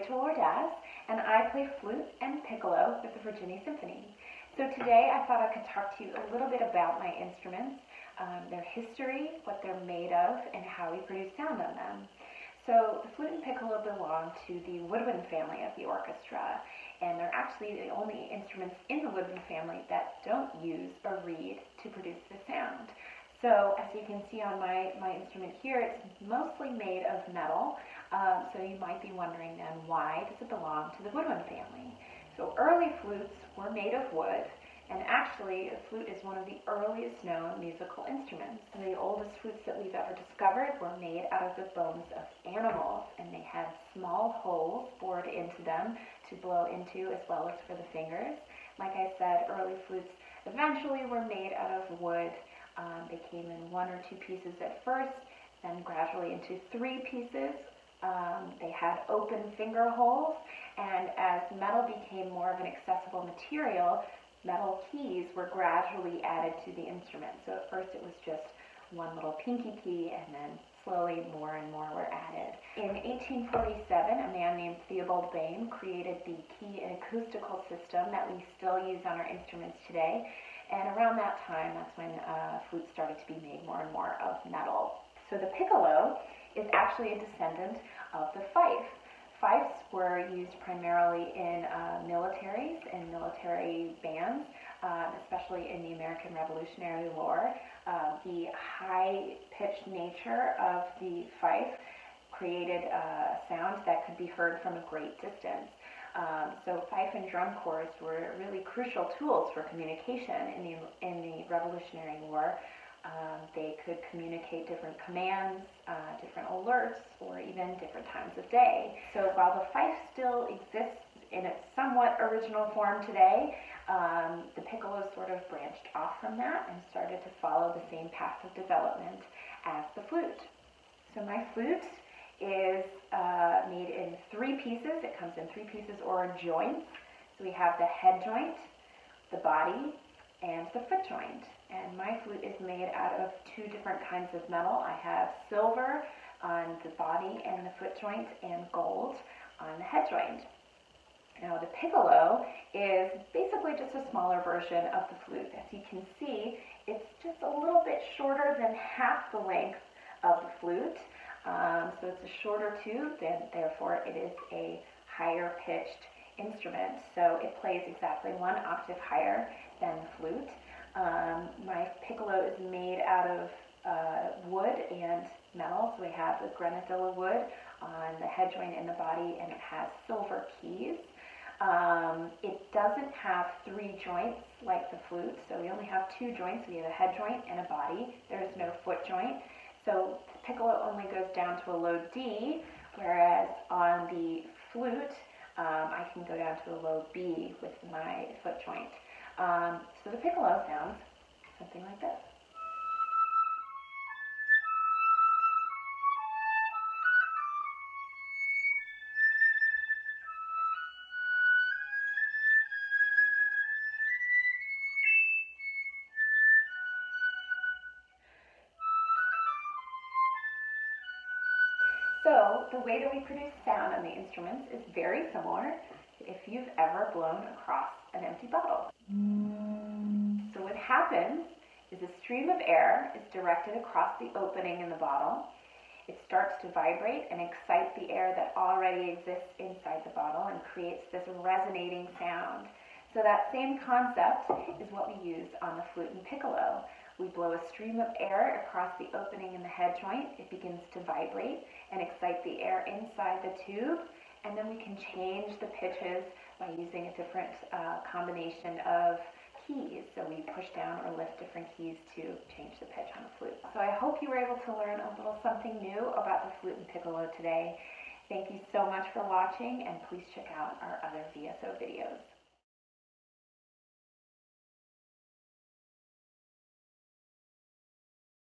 Ordaz, and I play flute and piccolo with the Virginia Symphony. So today I thought I could talk to you a little bit about my instruments, their history, what they're made of, and how we produce sound on them. So the flute and piccolo belong to the woodwind family of the orchestra, and they're actually the only instruments in the woodwind family that don't use a reed to produce the sound. So as you can see on my instrument here, it's mostly made of metal, so you might be wondering then, why does it belong to the woodwind family? So early flutes were made of wood, and actually a flute is one of the earliest known musical instruments. The oldest flutes that we've ever discovered were made out of the bones of animals, and they had small holes bored into them to blow into, as well as for the fingers. Like I said, early flutes eventually were made out of wood. They came in 1 or 2 pieces at first, then gradually into 3 pieces. They had open finger holes, and as metal became more of an accessible material, metal keys were gradually added to the instrument. So at first it was just one little pinky key, and then slowly more and more were added. In 1847, a man named Theobald Bain created the key and acoustical system that we still use on our instruments today. And around that time, that's when flutes started to be made more and more of metal. So the piccolo is actually a descendant of the fife. Fifes were used primarily in militaries and military bands, especially in the American Revolutionary War. The high-pitched nature of the fife created a sound that could be heard from a great distance. So fife and drum corps were really crucial tools for communication in the Revolutionary War. They could communicate different commands, different alerts, or even different times of day. So while the fife still exists in its somewhat original form today, the piccolo sort of branched off from that and started to follow the same path of development as the flute. So my flute is made in 3 pieces. It comes in 3 pieces or joints. So we have the head joint, the body, and the foot joint. And my flute is made out of 2 different kinds of metal. I have silver on the body and the foot joint, and gold on the head joint. Now the piccolo is basically just a smaller version of the flute. As you can see, it's just a little bit shorter than half the length of the flute. So it's a shorter tube, and therefore it is a higher pitched instrument. So it plays exactly 1 octave higher than the flute. My piccolo is made out of wood and metal. So we have the granadilla wood on the head joint and the body, and it has silver keys. It doesn't have 3 joints like the flute, so we only have 2 joints. We have a head joint and a body. There is no foot joint. So the piccolo only goes down to a low D, whereas on the flute, I can go down to a low B with my foot joint. So the piccolo sounds something like this. So the way that we produce sound on the instruments is very similar to if you've ever blown across an empty bottle. So what happens is a stream of air is directed across the opening in the bottle. It starts to vibrate and excite the air that already exists inside the bottle and creates this resonating sound. So that same concept is what we use on the flute and piccolo. We blow a stream of air across the opening in the head joint. It begins to vibrate and excite the air inside the tube, and then we can change the pitches by using a different combination of keys. So we push down or lift different keys to change the pitch on the flute. So I hope you were able to learn a little something new about the flute and piccolo today. Thank you so much for watching, and please check out our other VSO videos.